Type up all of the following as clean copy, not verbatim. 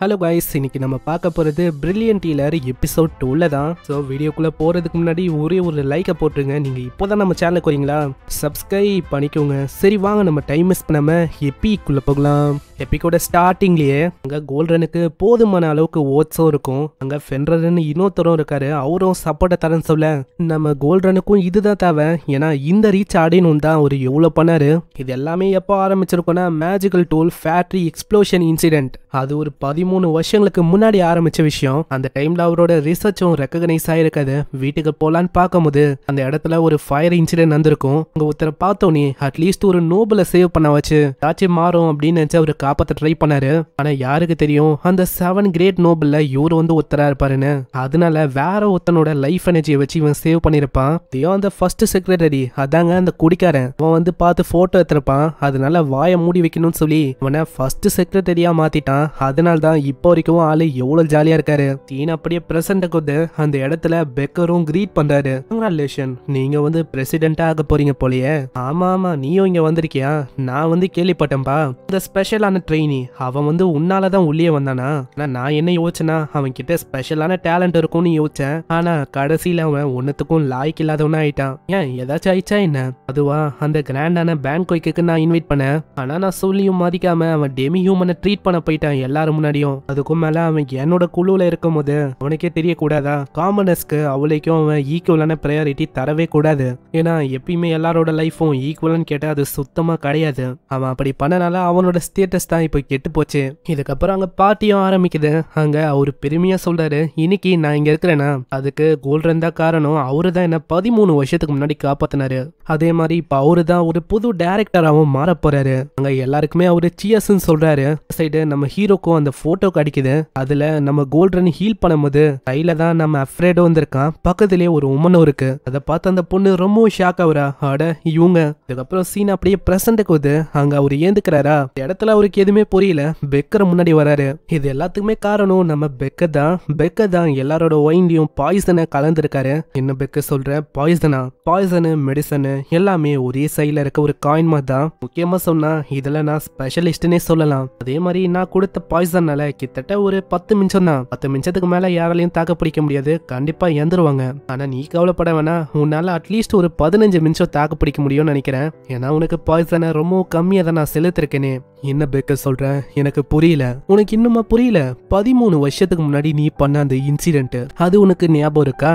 Hello guys, இன்னைக்கு நம்ம பார்க்க போகிறது பிரில்லியன்ட் ஹீலர் எபிசோட் 2ல தான். ஸோ வீடியோக்குள்ளே போகிறதுக்கு முன்னாடி ஒரே ஒரு லைக்கை போட்டுருங்க. நீங்கள் இப்போ தான் நம்ம சேனலுக்கு வரீங்களா, சப்ஸ்கிரைப் பண்ணிக்கோங்க. சரி வாங்க, நம்ம டைம் மிஸ் பண்ணாமல் எப்பிக்குள்ளே போகலாம். எப்பிக்கோட ஸ்டார்டிங்லேயே அங்கே கோல்டனுக்கு போதுமான அளவுக்கு ஓட்ஸும் இருக்கும். அங்கே ஃபென்ரர்னு இன்னொருத்தரும் இருக்காரு, அவரும் சப்போர்ட்டை தரேன்னு சொல்ல நம்ம கோல்டனுக்கும் இதுதான் தேவை. ஏன்னா இந்த ரீச் அடையணும் தான் ஒரு எவ்வளோ பண்ணாரு. இது எல்லாமே எப்போ ஆரம்பிச்சிருக்கோன்னா magical tool factory explosion incident. அது ஒரு 13 வருஷங்களுக்கு முன்னாடி ஆரம்பிச்ச விஷயம். அந்த டைம்ல அவரோட ரிசர்ச்சும் ரெக்கக்னைஸ் ஆயிருக்காது. வீட்டுக்கு போலான்னு பார்க்கும்போது அந்த இடத்துல ஒரு ஃபயர் இன்சிடென்ட் வந்திருக்கும். அங்க ஒருத்தரை பார்த்தோன்னே அட்லீஸ்ட் ஒரு நோபலை சேவ் பண்ண வச்சு ஏதாச்சும் மாறும் அப்படின்னு நினைச்சு அவரு காப்பாற்ற ட்ரை பண்ணாரு. ஆனா யாருக்கு தெரியும் அந்த 7 கிரேட் நோபல்ல இவரு வந்து ஒருத்தரா இருப்பாருன்னு. அதனால வேற ஒருத்தனோட லைஃப் எனர்ஜியை வச்சு இவன் சேவ் பண்ணிருப்பான். இதையும் அந்த ஃபர்ஸ்ட் செக்ரட்டரி, அதாங்க அந்த குடிக்காரன், அவன் வந்து பார்த்து போட்டோ எடுத்திருப்பான். அதனால வாயை மூடி வைக்கணும்னு சொல்லி அவனை ஃபர்ஸ்ட் செக்ரட்டரியா மாத்திட்டான். அதனால தான் இப்போ வரைக்கும் ஆளு எவ்வளவு ஜாலியா இருக்காரு. தீன் அப்படியே பிரசன்ட் கொண்டு அந்த இடத்துல பெக்கரும் கிரீட் பண்றாரு. கங்க்ராச்சுலேஷன், நீங்க வந்து பிரசிடென்டா ஆக போறீங்க போலயே. ஆமா ஆமா, நீயும் இங்க வந்திருக்கியா? நான் வந்து கேள்விப்பட்டேன்பா. இந்த ஸ்பெஷலான ட்ரெயினி அவன் வந்து உன்னாலதான் உள்ளே வந்தானா? நான் என்ன யோசிச்சேன்னா அவன் கிட்ட ஸ்பெஷலான டேலண்ட் இருக்கும்னு யோசிச்சேன். ஆனா கடைசியில அவன் ஒன்னுத்துக்கும் லாய்க்கு இல்லாதவனா ஆயிட்டான். ஏன் ஏதாச்சும் ஆயிடுச்சா என்ன? அதுவா, அந்த கிராண்டான பேங்க்க்கு நான் இன்வைட் பண்ணேன். ஆனா நான் சொல்லியும் மதிக்காம அவன் டெமி ஹியூமனை ட்ரீட் பண்ண போயிட்டான் எல்லாரும் முன்னாடியும். அதுக்கும் மேல அவன் என்னோட குழுல இருக்கும் போது அவனுக்கே தெரியக்கூடாதா? காமனர்ஸ்க்கு அவளைக்கும் அவன் ஈக்குவலான ப்ரையாரிட்டி தரவே கூடாது. ஏன்னா எப்பயுமே எல்லாரோட லைஃபும் ஈக்குவல்னு கேட்டா அது சுத்தமா கிடையாது. அவன் அப்படி பண்ணனால அவனோட ஸ்டேட்டஸ் தான் இப்போ கெட்டு போச்சு. இதுக்கப்புறம் அங்க பார்ட்டியும் ஆரம்பிக்குது. அங்க அவரு பெருமையா சொல்றாரு, இன்னைக்கு நான் இங்க இருக்கிறேன்னா அதுக்கு கோல்டன் தான் காரணம். அவரு தான் என்ன 13 வருஷத்துக்கு முன்னாடி காப்பாத்தினாரு. அதே மாதிரி இப்ப அவரு தான் ஒரு புது டைரக்டராகவும் மாற போறாரு. அங்க எல்லாருக்குமே அவரு சியர்ஸ்ன்னு சொல்றாரு. சைடு நம்ம ஹீரோக்கும் அந்த போட்டோக்கு அடிக்குது. அதுல நம்ம கோல்டன் ஹீல் பண்ணும்போது கையில தான் நம்ம அஃப்ரேடோ வந்திருக்கான். பக்கத்திலேயே ஒரு உமனும் இருக்கு. அதை பார்த்து அந்த பொண்ணு ரொம்ப ஷாக் ஆகுறா. அட இவங்க. இதுக்கப்புறம் சீன் அப்படியே பிரசன்ட்டுக்கு வந்து அங்க அவரு ஏந்துக்கிறாரா. இந்த இடத்துல அவருக்கு எதுவுமே புரியல. பெக்கர் முன்னாடி வராரு. இது எல்லாத்துக்குமே காரணம் நம்ம பெக்கர் தான். பெக்கர் தான் எல்லாரோட ஒயின்லயும் பாய்சனை கலந்துருக்காரு. என்ன பெக்கர் சொல்ற, பாய்சனா? பாய்சனு மெடிசனு எல்லாமே ஒரே சைட்ல இருக்க ஒரு காயின் மாதிரி தான். முக்கியமா சொன்னா இதுல நான் ஸ்பெஷலிஸ்ட்னே சொல்லலாம். அதே மாதிரி நான் கொடுத்த பாய்சன்னால கிட்டத்தட்ட ஒரு 10 நிமிஷம் தான். 10 நிமிஷத்துக்கு மேல யாராலையும் தாக்க பிடிக்க முடியாது. கண்டிப்பா இறந்துருவாங்க. ஆனா நீ கவலைப்பட வேணா, உன்னால அட்லீஸ்ட் ஒரு 15 நிமிஷம் தாக்கு பிடிக்க முடியும்னு நினைக்கிறேன். ஏன்னா உனக்கு பாய்சனை ரொம்ப கம்மியா தான் நான் செலுத்திருக்கேனே. என்ன பெக்கர் சொல்ற, எனக்கு புரியல. உனக்கு இன்னுமா புரியல? 13 வருஷத்துக்கு முன்னாடி நீ பண்ண அந்த இன்சிடென்ட் அது உனக்கு ஞாபகம் இருக்கா?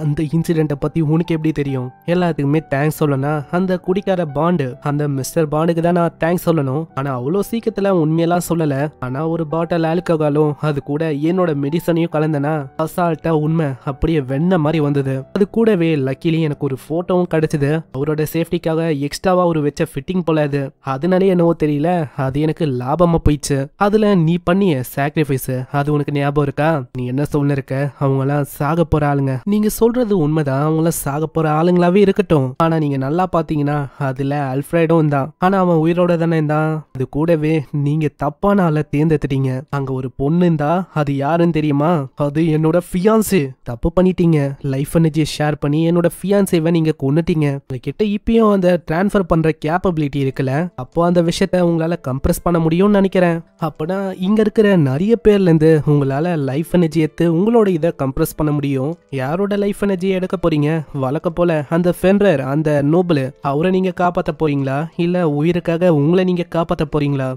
அந்த இன்சிடென்ட்டை பத்தி உனக்கு எப்படி தெரியும்? எல்லாத்துக்குமே தேங்க்ஸ் சொல்லணும். அந்த குடிக்கார பாண்டு, அந்த மிஸ்டர் பாண்டுக்கு தான் நான் தேங்க்ஸ் சொல்லணும். ஆனா அவ்வளோ சீக்கிரத்துல உண்மையெல்லாம் சொல்லல. ஆனா ஒரு பாட்டில் ஆல்கஹாலும் அது கூட என்னோட மெடிசனையும் கலந்தனா அசால்ட்டா உண்மை அப்படியே வெண்ண மாதிரி வந்தது. அது கூடவே லக்கிலி எனக்கு ஒரு போட்டோவும் கிடைச்சது. அவரோட சேஃப்டிக்காக எக்ஸ்ட்ராவா ஒரு வச்ச ஃபிட்டிங் போல அது. அதனாலே என்னவோ தெரியல, அது எனக்கு லாபமா போயிடுச்சு. அதுல நீ பண்ணிய சாக்ரிஃபைஸ் அது உனக்கு ஞாபகம் இருக்கா? நீ என்ன சொல்ல இருக்க, அவங்க எல்லாம் சாக போற ஆளுங்க. நீங்க சொல்றது உண்மைதான், அவங்க எல்லாம் சாக போற ஆளுங்களாவே இருக்கட்டும். ஆனா நீங்க நல்லா பாத்தீங்கன்னா அதுல அல்ஃபிரேடும் தான். ஆனா அவன் உயிரோட தானே இருந்தான். அது கூடவே நீங்க தப்பான ஆளை தேர்ந்தெடுத்துட்டீங்க. அங்க ஒரு பொண்ணு இருந்தா அது யாருன்னு தெரியுமா? அது என்னோட ஃபியான்சே. தப்பு பண்ணிட்டீங்க. லைஃப் எனர்ஜியை ஷேர் பண்ணி என்னோட ஃபியான்சேவை நீங்க கொன்னுட்டீங்க. உங்ககிட்ட இப்பயும் அந்த டிரான்ஸ்ஃபர் பண்ற கேப்பபிலிட்டி இருக்குல்ல, அப்போ அந்த விஷயத்த உங்களால கம்ப்ரஸ் பண்ண முடியும்னு நினைக்கிறேன். அப்பனா இங்க இருக்கிற நிறைய பேர்ல இருந்து உங்களால லைஃப் எனர்ஜி எடுத்து உங்களோட இதை கம்ப்ரஸ் பண்ண முடியும். யாரோட லைஃப் எனர்ஜியை எடுக்க போறீங்க? வழக்க போல அந்த ஃபென்ரர், அந்த நோபல், அவரை நீங்க காப்பாத்த போறீங்களா இல்ல உயிருக்காக உங்களை நீங்க காப்பாத்த போறீங்களா?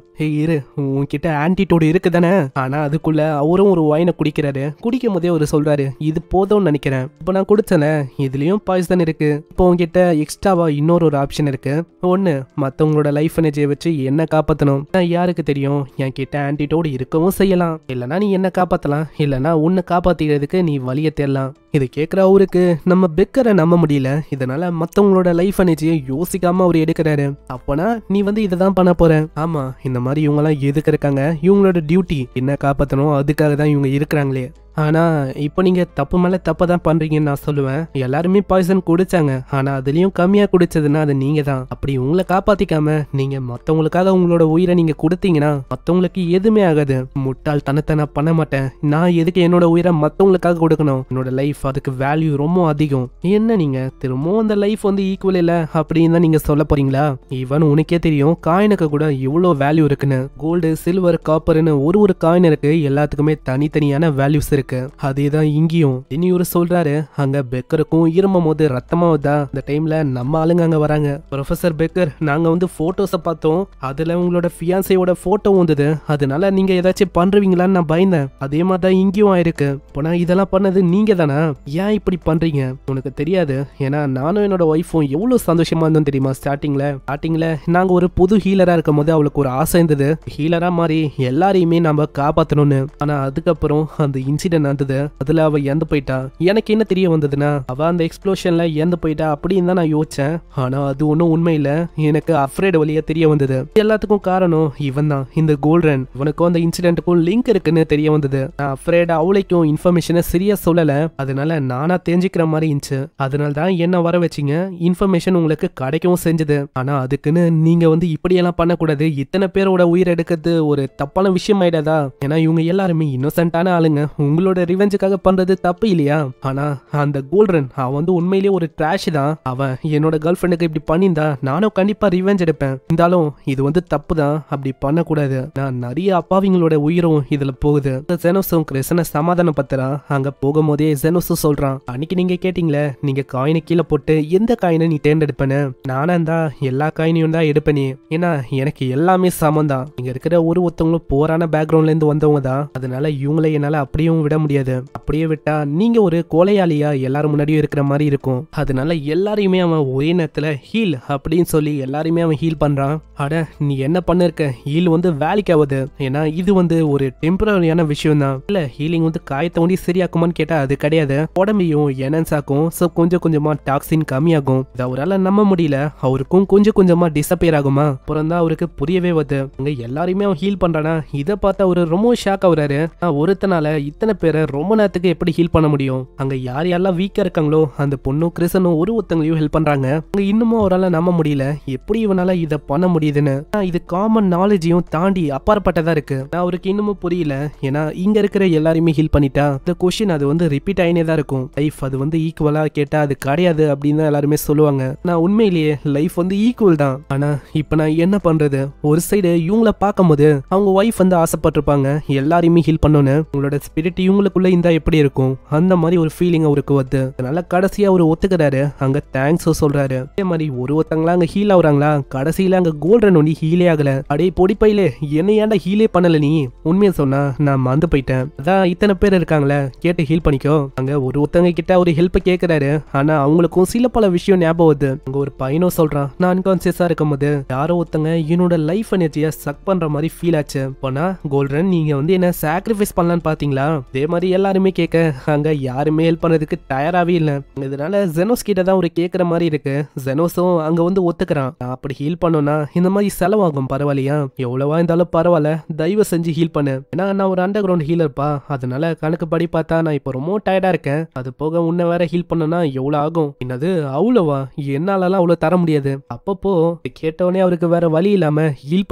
இரு, உன்கிட்ட ஆன்டிடோட் இருக்கு தானே. ஆனா அதுக்குள்ள அவரும் ஒரு ஒயினை குடிக்கிறாரு. குடிக்கும் போதே அவர் சொல்றாரு, இது போதும்னு நினைக்கிறேன். இப்போ நான் குடிச்சேன், இதுலயும் பாய்சன் இருக்கு. இப்போ உங்ககிட்ட எக்ஸ்ட்ராவா இன்னொரு ஆப்ஷன் இருக்கு. ஒண்ணு, மத்தவங்களோட லைஃப் எனர்ஜியை வச்சு என்ன காப்பாத்தணும். யாருக்கு தெரியும், என் கிட்ட ஆன்டிடோட் இருக்கவும் செய்யலாம். இல்லனா நீ என்ன காப்பாத்தலாம், இல்லனா உன்னை காப்பாத்திக்கிறதுக்கு நீ வழியை தேடலாம். இது கேட்கிற அவருக்கு நம்ம பெக்கரை நம்ப முடியல. இதனால மத்தவங்களோட லைஃப் எனர்ஜியை யோசிக்காம அவர் எடுக்கிறாரு. அப்பனா நீ வந்து இதை தான் பண்ண போற. ஆமா, இந்த மாதிரி இவங்க எல்லாம் எதுக்கு இருக்காங்க? இவங்களோட டியூட்டி என்ன காப்பாத்தணும், அதுக்காக தான் இவங்க இருக்கிறாங்களே. ஆனா இப்போ நீங்க தப்பு மேல தப்பு தான் பண்றீங்கன்னு நான் சொல்லுவேன். எல்லாருமே பாய்சன் குடிச்சாங்க, ஆனா அதுலயும் கம்மியா குடிச்சதுன்னா அது நீங்க தான். அப்படி உங்களை காப்பாத்திக்காம நீங்க மத்தவங்களுக்காக உங்களோட உயிரை நீங்க கொடுத்தீங்கன்னா மத்தவங்களுக்கு எதுவுமே ஆகாது. முட்டாள்தனத்தை நான் பண்ண மாட்டேன். நான் எதுக்கு என்னோட உயிரை மத்தவங்களுக்காக கொடுக்கணும்? என்னோட லைஃப் அதுக்கு வேல்யூ ரொம்ப அதிகம். என்ன நீங்க திரும்பவும் அந்த லைஃப் வந்து ஈக்குவல் இல்ல அப்படின்னு தான் நீங்க சொல்ல போறீங்களா? ஈவன் உனக்கே தெரியும் காயினுக்கு கூட இவ்வளவு வேல்யூ இருக்குன்னு. கோல்டு, சில்வர், காப்பர்னு ஒரு காயின் இருக்கு, எல்லாத்துக்குமே தனித்தனியான வேல்யூஸ் இருக்கு. அதேதான் இங்கேயும். இனி ஒரு சொல்றாரு, அங்க பெக்கருக்கும் இருமும் போது ரத்தமாவதா இந்த டைம்ல நம்ம ஆளுங்க அங்க வராங்க. ப்ரொஃபசர் பெக்கர், நாங்க வந்து போட்டோஸை பார்த்தோம், அதுல உங்களோட ஃபியான்சையோட போட்டோ வந்தது, அதனால நீங்க ஏதாச்சும் பண்றீங்களான்னு நான் பயந்தேன். அதே மாதிரி தான் இங்கேயும் ஆயிருக்கு. போனா இதெல்லாம் பண்ணது நீங்க தானா? ஏன் இப்படி பண்றீங்க? உனக்கு தெரியாது, ஏன்னா நானும் என்னோட ஒய்ஃபும் எவ்வளவு சந்தோஷமா இருந்தோம் தெரியுமா? ஸ்டார்டிங்ல நாங்க ஒரு புது ஹீலரா இருக்கும் போது அவளுக்கு ஒரு ஆசை இருந்தது, ஹீலரா மாதிரி எல்லாரையுமே நம்ம காப்பாத்தணும்னு. ஆனா அதுக்கப்புறம் அந்த இன்சிடென்ட் வந்தது, அதுல அவ இறந்து போயிட்டா. எனக்கு என்ன தெரிய வந்ததுன்னா அவ அந்த எக்ஸ்ப்ளோஷன்ல இறந்து போயிட்டா அப்படின்னு தான் நான் யோசிச்சேன். ஆனா அது ஒன்றும் உண்மை இல்ல. எனக்கு அஃப்ரேட் வழியா தெரிய வந்தது. எல்லாத்துக்கும் காரணம் இவன் தான், இந்த கோல்டன். இவனுக்கும் அந்த இன்சிடென்ட்டுக்கும் லிங்க் இருக்குன்னு தெரிய வந்தது. நான் அஃப்ரேட் அவளைக்கும் இன்ஃபர்மேஷனை சரியா சொல்லல, அதனால நானா தெரிஞ்சுக்கிற மாதிரி இருந்துச்சு. அதனால தான் என்ன வர வச்சிங்க, இன்ஃபர்மேஷன் உங்களுக்கு கிடைக்கவும் செஞ்சது. ஆனா அதுக்குன்னு நீங்க வந்து இப்படியெல்லாம் பண்ணக்கூடாது. இத்தனை பேரோட உயிர் எடுக்கிறது ஒரு தப்பான விஷயம் ஆயிடாதா? ஏன்னா இவங்க எல்லாருமே இன்னோசென்ட்டான ஆளுங்க. உங்களோட ரிவெஞ்சுக்காக பண்றது தப்பு இல்லையா? ஆனா அந்த கோல்டன் அவன் வந்து உண்மையிலேயே ஒரு ட்ராஷ் தான். அவன் என்னோட கேர்ள் ஃப்ரெண்டுக்கு இப்படி பண்ணியிருந்தா நானும் கண்டிப்பா ரிவெஞ்ச் எடுப்பேன். இருந்தாலும் இது வந்து தப்பு தான், அப்படி பண்ணக்கூடாது. நான் நிறைய அப்பாவிங்களோட உயிரும் இதுல போகுது. ஜெனோஸும் கிறிஸ்டனை சமாதானம் பத்துறான். அங்க போகும்போதே ஜெனோஸும் சொல்றான், அன்னைக்கு நீங்க கேட்டீங்களே, நீங்க காயினை கீழே போட்டு எந்த காயினை நீ தேர்ந்தெடுப்பேன்னு. நானா இருந்தா எல்லா காயினையும் தான் எடுப்பேனே, ஏன்னா எனக்கு எல்லாமே சமம் தான். இங்க இருக்கிற ஒருத்தவங்களும் போரான பேக்ரவுண்ட்ல இருந்து வந்தவங்க தான். அதனால இவங்களை என்னால அப்படியும் விட முடியாது. அப்படியே விட்டா நீங்க ஒரு கொலையாளியா எல்லாரும் முன்னாடியும் இருக்கிற மாதிரி இருக்கும். அதனால எல்லாரையுமே அவன் ஒரே நேரத்துல ஹீல் அப்படின்னு சொல்லி எல்லாரையுமே அவன் ஹீல் பண்றான். அட நீ என்ன பண்ணிருக்க, ஹீல் வந்து வேலைக்கு ஆகுது, ஏன்னா இது வந்து ஒரு டெம்பரரியான விஷயம் தான். இல்ல ஹீலிங் வந்து காயத்தை ஒண்டி சரியாக்குமான்னு கேட்டா அது கிடையாது. உடம்பையும் என்ஹான்ஸ் ஆகும். சோ கொஞ்சம் கொஞ்சமா டாக்ஸின் கம்மியாகும். இது அவரால் நம்ப முடியல. அவருக்கும் கொஞ்சம் கொஞ்சமா டிசப்பியர் ஆகுமா. அப்புறம் தான் அவருக்கு புரியவே வருது, அங்க எல்லாரையுமே அவன் ஹீல் பண்றானா. இதை பார்த்து அவரு ரொம்ப ஷாக் ஆகுறாரு. ஒருத்தனால இத்தனை பேரை ரொம்ப நேரத்துக்கு எப்படி ஹீல் பண்ண முடியும்? அங்க யார் யாரெல்லாம் வீக்கா இருக்காங்களோ அந்த பொண்ணும் கிறிஸ்டனும் ஒருத்தங்களையும் ஹெல்ப் பண்றாங்க. அங்க இன்னமும் அவரால் நம்ப முடியல, எப்படி இவனால இதை பண்ண முடியுதுன்னு. இது காமன் நாலேஜையும் தாண்டி அப்பாற்பட்டதா இருக்கு. அவருக்கு இன்னமும் புரியல. ஏன்னா இங்க இருக்கிற எல்லாருமே ஹீல் பண்ணிட்டா இந்த கொஸ்டின் அது வந்து ரிப்பீட் ஆயினே தான் இருக்கும். லைஃப் அது வந்து ஈக்குவலா கேட்டா அது கிடையாது அப்படின்னு தான் எல்லாருமே சொல்லுவாங்க. நான் உண்மையிலேயே லைஃப் வந்து ஈக்குவல் தான். ஆனா இப்ப நான் என்ன பண்றது? ஒரு சைடு இவங்கள பார்க்கும்போது அவங்க ஒய்ஃப் வந்து ஆசைப்பட்டிருப்பாங்க எல்லாரையுமே ஹீல் பண்ணோன்னு. உங்களோட ஸ்பிரிட் இவங்களுக்குள்ள இருந்தா எப்படி இருக்கும், அந்த மாதிரி ஒரு ஃபீலிங் அவருக்கு வருது. அதனால கடைசியா அவர் ஒத்துக்கிறாரு. அங்க தேங்க்ஸ் சொல்றாரு. அதே மாதிரி ஒருத்தங்களா அங்க ஹீல் ஆகுறாங்களா, கடைசியில அங்க கோல்டன் ஒண்டி ஹீலே ஆகல. அடே பொடிப்பையிலே என்ன ஏன்டா ஹீலே பண்ணல நீ? உண்மையை சொன்னா நான் மறந்து போயிட்டேன். அதான் இத்தனை பேர் இருக்காங்களே, கேட்டு ஹீல் பண்ணிக்கோ. அங்க ஒருத்தங்க கிட்ட ஒரு ஹெல்ப் கேட்கிறாரு. ஆனா அவங்களுக்கும் சில பல விஷயம் ஞாபகம் வருது. அங்க ஒரு பையனும் சொல்றான், நான் அன்கான்சியஸா இருக்கும் போது யாரோ ஒருத்தங்க என்னோட லைஃப் எனர்ஜியை சக் பண்ற மாதிரி ஃபீல் ஆச்சு. போனா கோல்டன் நீங்க வந்து என்ன சாக்ரிஃபைஸ் பண்ணலான்னு பாத்தீங்களா? அதே மாதிரி எல்லாருமே கேட்க அங்க யாருமே ஹெல்ப் பண்ணதுக்கு தயாராவே இல்ல. இதனால ஜெனோஸ் கிட்ட தான் ஒரு கேட்கற மாதிரி இருக்கு. ஜெனோஸும் அங்க வந்து ஒத்துக்கிறான், நான் அப்படி ஹீல் பண்ணோம்னா இந்த மாதிரி செலவாகும், பரவாயில்லையா? எவ்வளவா இருந்தாலும் பரவாயில்ல, தயவு செஞ்சு ஹீல் பண்ணு. ஏன்னா நான் ஒரு அண்டர் கிரவுண்ட் ஹீலர்ப்பா. அதனால கணக்கு படி பார்த்தா நான் இப்போ ரொம்ப டயர்டா இருக்கேன். அது போக உன்னை வேற ஹீல் பண்ணனா எவ்வளவு ஆகும்? என்னது அவ்வளவா? என்னாலலாம் அவ்வளவு தர முடியாது. அப்பப்போ கேட்டவனே அவருக்கு வேற வழி இல்லாம ஹீல்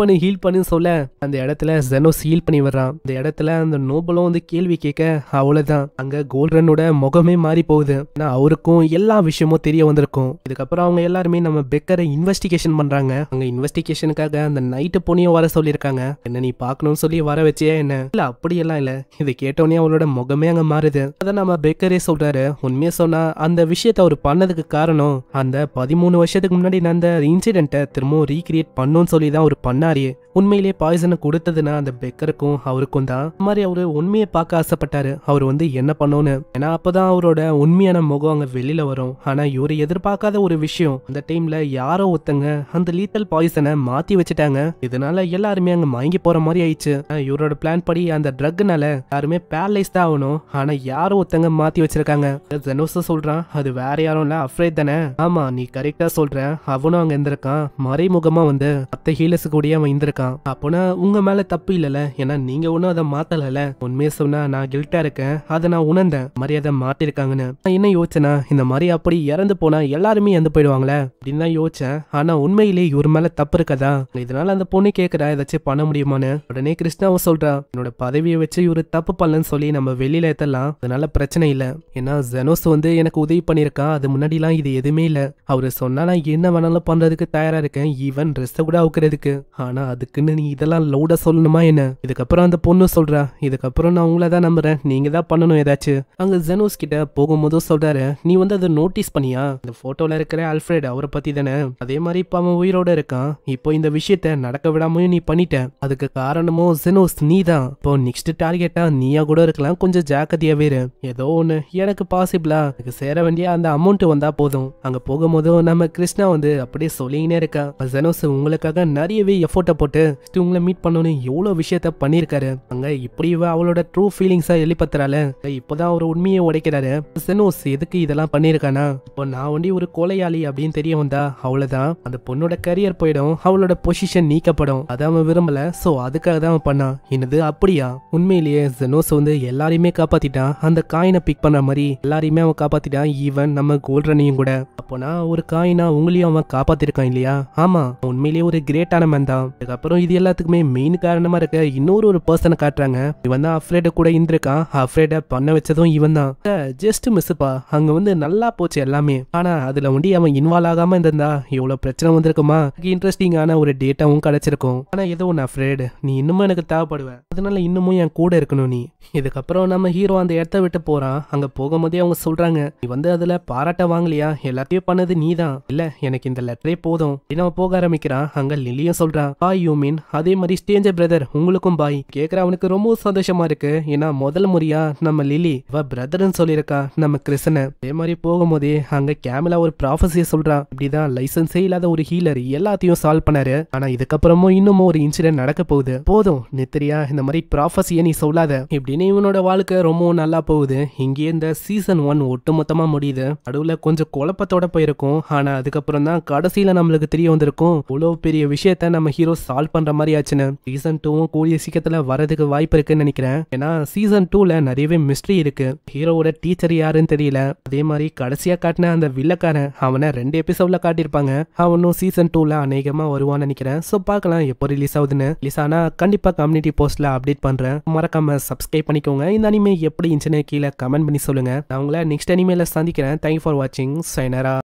பண்ணு சொல்ல அந்த இடத்துல ஜெனோஸ் ஹீல் பண்ணி வர்றான். இந்த இடத்துல அந்த நோபலும் வந்து கேள்வி கேட்க அவ்வளவுதான். அங்க கோல்டனோட முகமே மாறி போகுது. அவருக்கும் எல்லா விஷயமும் தெரிய வந்திருக்கும். இதுக்கப்புறம் அவங்க எல்லாருமே நம்ம பெக்கரை இன்வெஸ்டிகேஷன் பண்றாங்க. அங்க இன்வெஸ்டிகேஷனுக்காக அந்த நைட்டு பொண்ணையும் வர சொல்லியிருக்காங்க. என்ன நீ பாக்கணும்னு சொல்லி வர வச்சே என்ன? இல்ல அப்படியெல்லாம் இல்ல. இதை கேட்டோன்னே அவளோட முகமே அங்க மாறுது. அத நம்ம பெக்கரே சொல்றாரு. உண்மையா சொன்னா அந்த விஷயத்த அவர் பண்ணதுக்கு காரணம் அந்த 13 வருஷத்துக்கு முன்னாடி அந்த இன்சிடென்ட்டை திரும்பவும் ரீக்ரியேட் பண்ணுன்னு சொல்லி தான் அவர் பண்ணாரு. உண்மையிலேயே பாய்சனை கொடுத்ததுன்னா அந்த பெக்கருக்கும் அவருக்கும் தான். இந்த மாதிரி அவரு உண்மையை பார்க்க ஆசைப்பட்டாரு. அவர் வந்து என்ன பண்ணோன்னு. ஏன்னா அப்பதான் அவரோட உண்மையான முகம் அங்க வெளியில வரும். ஆனா இவரு எதிர்பார்க்காத ஒரு விஷயம், அந்த டைம்ல யாரோ ஒருத்தங்க அந்த லீத்தல் பாய்சனை மாத்தி வச்சுட்டாங்க. இதனால எல்லாருமே அங்க மயங்கி போற மாதிரி ஆயிடுச்சு. இவரோட பிளான் படி அந்த ட்ரக்னால யாருமே பேரலைஸ் தான் ஆகணும். ஆனா யாரோ ஒருத்தங்க மாத்தி வச்சிருக்காங்க. ஜெனோஸ் சொல்றான், அது வேற யாரும் இல்ல, அஃப்ரேட் தானே? ஆமா நீ கரெக்டா சொல்ற. அவனும் அங்க இருந்திருக்கான். மறைமுகமா வந்து மத்த ஹீலர்ஸ் கூட அவன் இருந்திருக்கான். அப்போனா உங்க மேல தப்பு இல்லல, ஏன்னா நீங்க ஒன்னும் அதை மாத்தல. உண்மையை சொன்னா நான் கில்ட்டா இருக்கேன், அதை நான் உணர்ந்தேன் மரியாதை மாத்திருக்காங்கன்னு. நான் என்ன யோசிச்சேன்னா இந்த மாதிரி அப்படி இறந்து போனா எல்லாருமே இறந்து போயிடுவாங்களே அப்படின்னு தான் யோசிச்சேன். ஆனா உண்மையிலேயே இவர் மேல தப்பு இருக்கதா, இதனால அந்த பொண்ணு கேட்கறா ஏதாச்சும் பண்ண முடியுமான்னு. உடனே கிருஷ்ணாவும் சொல்றா என்னோட பதவியை வச்சு இவரு தப்பு பண்ணலன்னு சொல்லி நம்ம வெளியில ஏத்தலாம், அதனால பிரச்சனை இல்ல. ஏன்னா ஜெனோஸ் வந்து எனக்கு உதவி பண்ணிருக்கான், அது முன்னாடிலாம் இது எதுவுமே இல்ல. அவரு சொன்னா நான் என்ன வேணாலும் பண்றதுக்கு தயாரா இருக்கேன், ஈவன் ட்ரெஸ் கூட அவுக்கிறதுக்கு. ஆனா அதுக்குன்னு நீ இதெல்லாம் லவுடா சொல்லணுமா என்ன? இதுக்கப்புறம் அந்த பொண்ணு சொல்றா இதுக்கப்புறம் நான் உங்களை தான் நம்புறேன், நீங்க தான் பண்ணணும் ஏதாச்சும். அங்க ஜெனோஸ் கிட்ட போகும்போதும் சொல்றாரு நீ வந்து அதை நோட்டீஸ் பண்ணியா, இந்த போட்டோல இருக்கிற அல்ஃபிரட் அவரை பத்தி தானே, அதே மாதிரி இப்ப அவன் உயிரோட இருக்கான், இப்போ இந்த விஷயத்த நடக்க விடாமையும் நீ பண்ணிட்ட, அதுக்கு காரணமோ ஜெனோஸ் நீ தான். இப்போ நெக்ஸ்ட் டார்கெட்டா நீயா கூட இருக்கலாம், கொஞ்சம் ஜாக்கிரதையா வேறு. ஏதோ ஒண்ணு எனக்கு பாசிபிளா எனக்கு சேர வேண்டிய அந்த அமௌண்ட் வந்தா போதும். அங்க போகும்போதும் நம்ம கிருஷ்ணா வந்து அப்படியே சொல்லிக்கினே இருக்கா ஜெனோஸ் உங்களுக்காக நிறையவே எஃபோர்ட்டை போட்டு உங்களை மீட் பண்ணணும்னு எவ்வளவு விஷயத்த பண்ணிருக்காரு. அங்க இப்படி அவளோட ட்ரூ ஃபீலிங்ஸா வெளிப்படுத்துறால, இப்போதான் ஒரு உண்மையை உடைக்கிறாரு. ஜெனோஸ் எதுக்கு இதெல்லாம் பண்ணிருக்கானா, இப்போ நான் ஒண்டி ஒரு கொலையாளி அப்படின்னு தெரிய வந்தா அவ்வளவுதான், அந்த பொண்ணோட கரியர் போயிடும், அவளோட பொசிஷன் நீக்கப்படும், அதை அவன் விரும்பல. சோ அதுக்காக தான் அவன் பண்ணான். என்னது அப்படியா? உண்மையிலேயே ஜெனோஸ் வந்து எல்லாரையுமே காப்பாத்திட்டான், அந்த காயினை பிக் பண்ண மாதிரி எல்லாரையுமே அவன் காப்பாத்திட்டான், ஈவன் நம்ம கோல்டனையும் கூட. அப்போனா ஒரு காயினா உங்களையும் அவன் காப்பாத்திருக்கான் இல்லையா? ஆமா, உண்மையிலேயே ஒரு கிரேட்டான மேன் தான். அதுக்கப்புறம் இது எல்லாத்துக்குமே மெயின் காரணமா இருக்க இன்னொரு பர்சனை காட்டுறாங்க. இவன் தான் அஃப்ரேட கூட இருந்திருக்கான், அஃப்ரேட பண்ண வச்சதும் இவன் தான். ஜஸ்ட் மிஸ்ஸுப்பா, அங்க வந்து நல்லா போச்சு எல்லாமே. ஆனா அதுல ஒண்டி அவன் இன்வால்வ் ஆகாம இருந்தா இவ்வளவு பிரச்சனை வந்திருக்குமா, இன்ட்ரெஸ்டிங்கான ஒரு டேட்டாவும் கிடைச்சிருக்கும். ஆனா ஏதோ ஒன்று அஃப்ரேட், நீ இன்னமும் எனக்கு தேவைப்படுவ, அதனால இன்னமும் என் கூட இருக்கணும் நீ. இதுக்கப்புறம் நம்ம ஹீரோ அந்த இடத்த விட்டு போறான். அங்க போகும்போதே அவங்க சொல்றாங்க நீ வந்து அதுல பாராட்ட வாங்கலையா, எல்லாத்தையும் பண்ணது நீ தான், இல்ல எனக்கு இந்த லெட்டரே போதும் அப்படின்னு அவன் போக ஆரம்பிக்கிறான். அங்க லிலியும் சொல்றான் பாய் யூ மீன், அதே மாதிரி ஸ்டேஞ்சர் பிரதர் உங்களுக்கும் பாய். கேக்குற அவனுக்கு ரொம்ப சந்தோஷமா இருக்கு, ஏன்னா முதல் முறையா நம்ம லிலி பிரதர்ன்னு சொல்லியிருக்கா நம்ம கிருஷ்ண. அதே மாதிரி போகும்போதே அங்க கேமலா ஒரு ப்ராஃபஸியை சொல்றான், இப்படிதான் லைசன்ஸே இல்லாத ஒரு ஹீலர் எல்லாத்தையும் சால்வ் பண்ணாரு, ஆனா இதுக்கப்புறமும் இன்னமும் ஒரு இன்சிடென்ட் நடக்க போகுது, போதும் நித்திரியா இந்த மாதிரி ப்ராஃபஸியை நீ சொல்லாத இப்படின்னு இவனோட வாழ்க்கை ரொம்பவும் நல்லா போகுது. இங்கே இந்த சீசன் 1 ஒட்டுமொத்தமா முடியுது. நடுவுல கொஞ்சம் குழப்பத்தோட போயிருக்கும், ஆனா அதுக்கப்புறம் தான் கடைசியில நம்மளுக்கு தெரிய வந்திருக்கும் இவ்வளவு பெரிய விஷயத்த நம்ம ஹீரோ சால்வ் பண்ற மாதிரி ஆச்சுன்னு. சீசன் 2 கூடிய சீக்கிரத்துல வரதுக்கு வாய்ப்பு இருக்குன்னு நினைக்கிறேன். ஏன்னா சீசன் 2ல நிறையவே மிஸ்ட்ரி இருக்கு. ஹீரோவோட டீச்சர் யாருன்னு தெரியல, அதே மாதிரி கடைசியா காட்டின அந்த வில்லக்காரன் அவனை 2 எபிசோட்ல காட்டியிருப்பாங்க, அவனும் சீசன் 2ல அநேகமா வருவான்னு நினைக்கிறேன். சோ பார்க்கலாம் எப்போ ரிலீஸ் ஆகுதுன்னு. ரிலீஸ் ஆனா கண்டிப்பா கம்யூனிட்டி போஸ்ட்ல அப்டேட் பண்றேன், மறக்காம சப்ஸ்கிரைப் பண்ணிக்கோங்க. இந்த அனிமே எப்படி இருந்துச்சுன்னு கீழே கமெண்ட் பண்ணி சொல்லுங்க. நான் உங்களை நெக்ஸ்ட் அனிமேல சந்திக்கிறேன். தேங்க்யூ ஃபார் வாட்சிங். சைனரா.